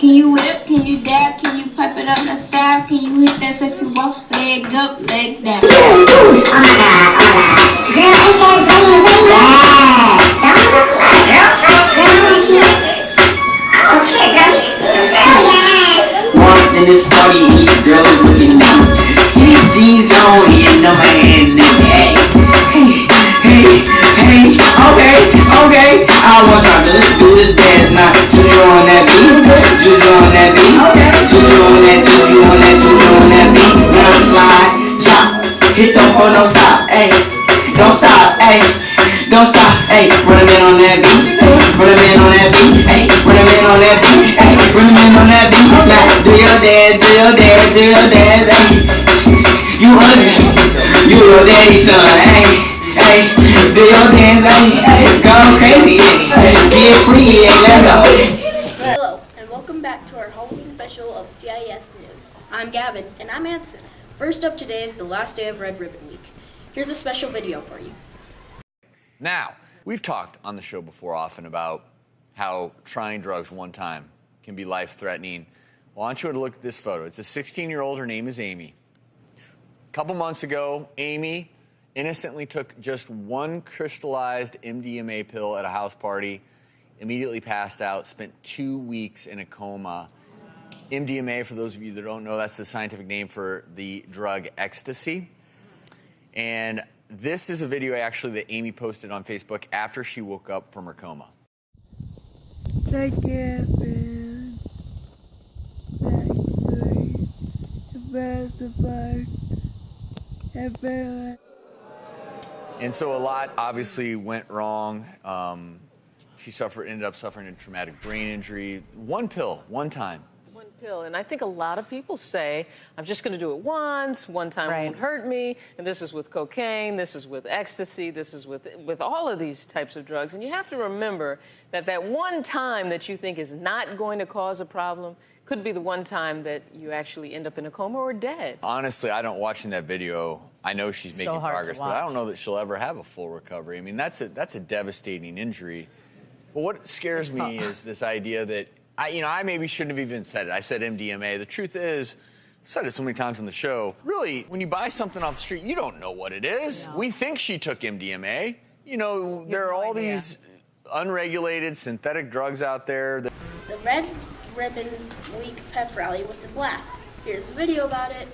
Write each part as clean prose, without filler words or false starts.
Can you whip? Can you dab? Can you pipe it up? Let's stab. Can you hit that sexy walk? Leg up, leg down. Oh my god, oh my god. Girl, ain't that singing, sing that. Okay, girl, you still girl, yes. Walked in this party, these girls looking at me. Skinny jeans on, hitting on my hand, nigga. Hey, okay. I want y'all to do this dance now. Juju on that beat, juju on that beat, juju on that, juju on that, juju on that beat. Now slide, chop, hit the floor, don't stop, ayy, don't stop, ayy, don't stop, ayy. Run a man on that beat, run a man on that beat, ayy, run a man on that beat, ayy, run a man on that beat. Now do your dance, do your dance, do your dance, ayy. You hungry, you your daddy son, ayy. Hey, do your dance, hey, go crazy, hey, get free, hey, let's go. Hello, and welcome back to our Halloween special of DIS News. I'm Gavin. And I'm Anson. First up today is the last day of Red Ribbon Week. Here's a special video for you. Now, we've talked on the show before often about how trying drugs one time can be life-threatening. Well, I want you to look at this photo. It's a 16-year-old. Her name is Amy. A couple months ago, Amy innocently took just one crystallized MDMA pill at a house party, immediately passed out, spent 2 weeks in a coma. MDMA, for those of you that don't know, that's the scientific name for the drug ecstasy. And this is a video actually that Amy posted on Facebook after she woke up from her coma. Thank you, everyone. And so a lot obviously went wrong. She ended up suffering a traumatic brain injury. One pill, one time. One pill. And I think a lot of people say, I'm just going to do it once, one time won't hurt me. And this is with cocaine, this is with ecstasy, this is with all of these types of drugs. And you have to remember that that one time that you think is not going to cause a problem could be the one time that you actually end up in a coma or dead. Honestly, watching that video, I know she's making progress, but I don't know that she'll ever have a full recovery. I mean, that's a devastating injury. But what scares me is this idea that, I maybe shouldn't have even said it. I said MDMA. The truth is, I've said it so many times on the show, really, when you buy something off the street, you don't know what it is. No. We think she took MDMA. There are all these unregulated synthetic drugs out there. The Red Ribbon Week pep rally was a blast. Here's a video about it.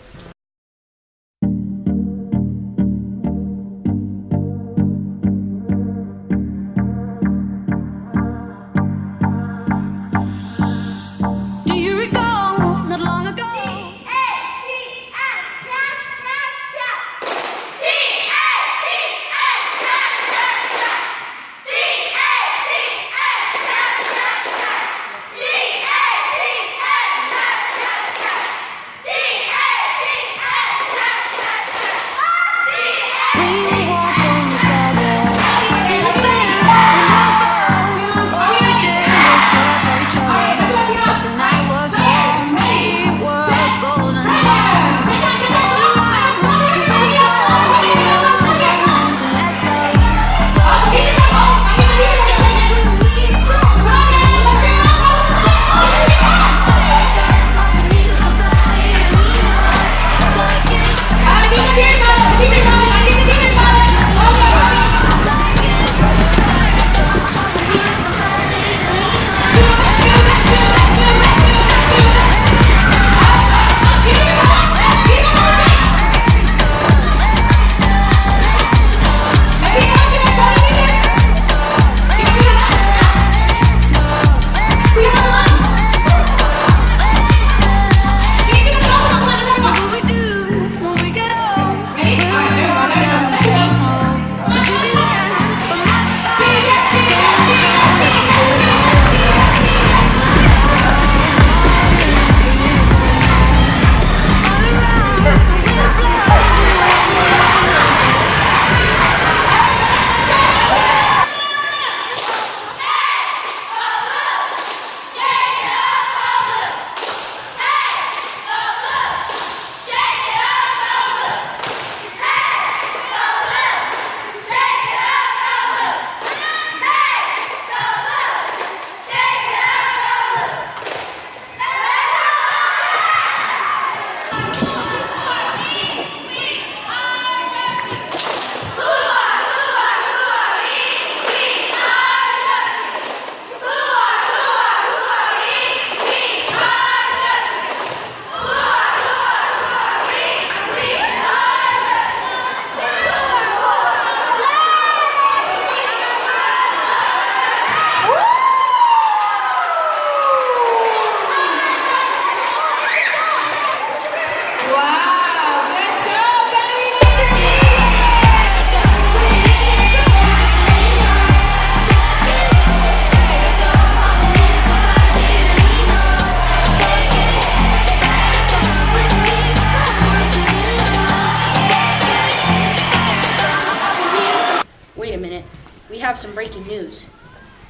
we have some breaking news.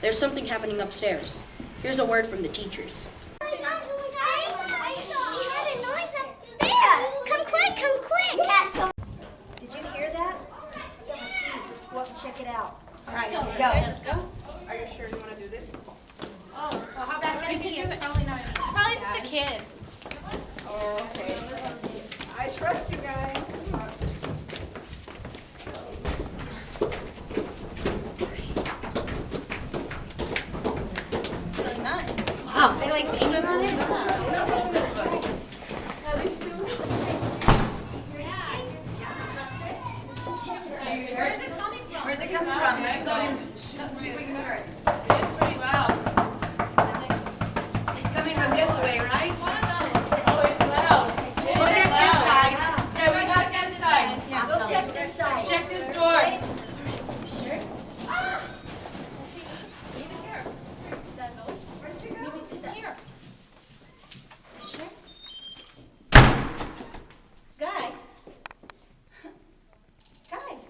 There's something happening upstairs. Here's a word from the teachers. We heard a noise upstairs. Come quick, come quick. Did you hear that? Please, let's go up and check it out. All right, let's go. Let's go. Are you sure you want to do this? Oh, well, how about that? It's probably not. It's probably just a kid. Oh, okay. I trust you guys. Wow. They like painted on it? Where's it coming from? Let's go in. It's pretty loud. It's coming from this way, right? Oh, it's loud. We'll check this side. Yeah, we got that side. Yeah, We'll check this side. Check this door. Guys. Guys.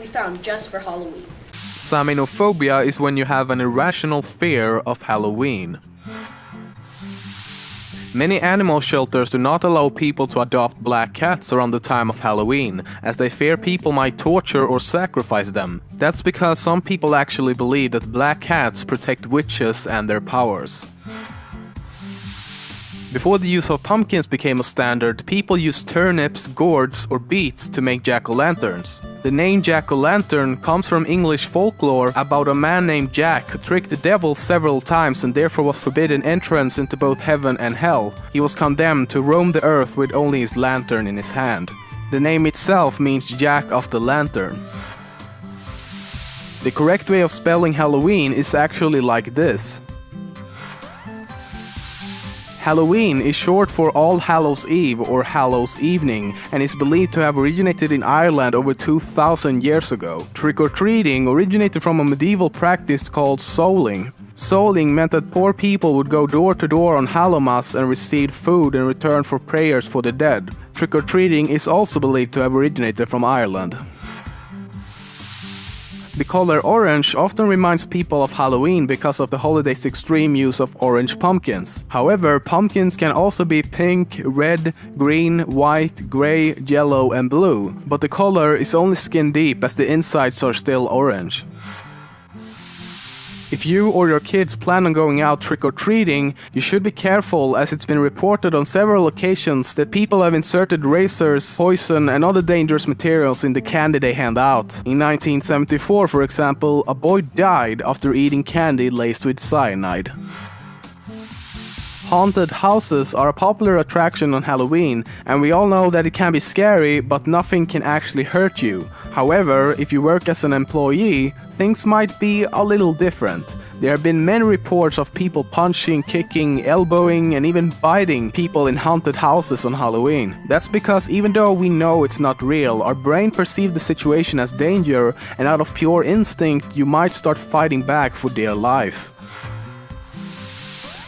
found just for Halloween. Saminophobia is when you have an irrational fear of Halloween. Many animal shelters do not allow people to adopt black cats around the time of Halloween, as they fear people might torture or sacrifice them. That's because some people actually believe that black cats protect witches and their powers. Before the use of pumpkins became a standard, people used turnips, gourds, or beets to make jack-o'-lanterns. The name jack-o'-lantern comes from English folklore about a man named Jack who tricked the devil several times and therefore was forbidden entrance into both heaven and hell. He was condemned to roam the earth with only his lantern in his hand. The name itself means Jack of the Lantern. The correct way of spelling Halloween is actually like this. Halloween is short for All Hallows Eve or Hallows Evening and is believed to have originated in Ireland over 2,000 years ago. Trick-or-treating originated from a medieval practice called souling. Souling meant that poor people would go door to door on Hallowmas and receive food in return for prayers for the dead. Trick-or-treating is also believed to have originated from Ireland. The color orange often reminds people of Halloween because of the holiday's extreme use of orange pumpkins. However, pumpkins can also be pink, red, green, white, grey, yellow and blue, but the color is only skin deep as the insides are still orange. If you or your kids plan on going out trick-or-treating, you should be careful as it's been reported on several occasions that people have inserted razors, poison and other dangerous materials in the candy they hand out. In 1974, for example, a boy died after eating candy laced with cyanide. Haunted houses are a popular attraction on Halloween, and we all know that it can be scary, but nothing can actually hurt you. However, if you work as an employee, things might be a little different. There have been many reports of people punching, kicking, elbowing, and even biting people in haunted houses on Halloween. That's because even though we know it's not real, our brain perceives the situation as danger, and out of pure instinct, you might start fighting back for dear life.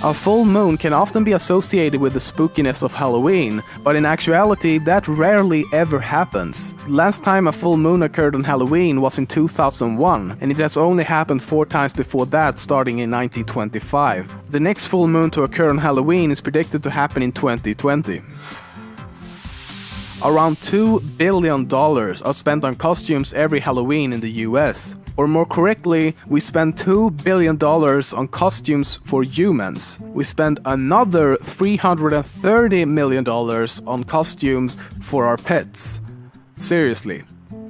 A full moon can often be associated with the spookiness of Halloween, but in actuality that rarely ever happens. Last time a full moon occurred on Halloween was in 2001, and it has only happened 4 times before that, starting in 1925. The next full moon to occur on Halloween is predicted to happen in 2020. Around $2 billion are spent on costumes every Halloween in the US. Or more correctly, we spend $2 billion on costumes for humans. We spend another $330 million on costumes for our pets. Seriously,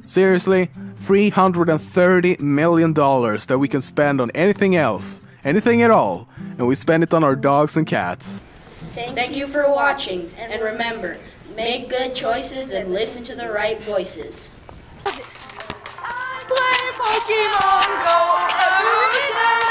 $330 million that we can spend on anything else, anything at all, and we spend it on our dogs and cats. Thank you for watching, and remember, make good choices and listen to the right voices. Play Pokemon Go every day.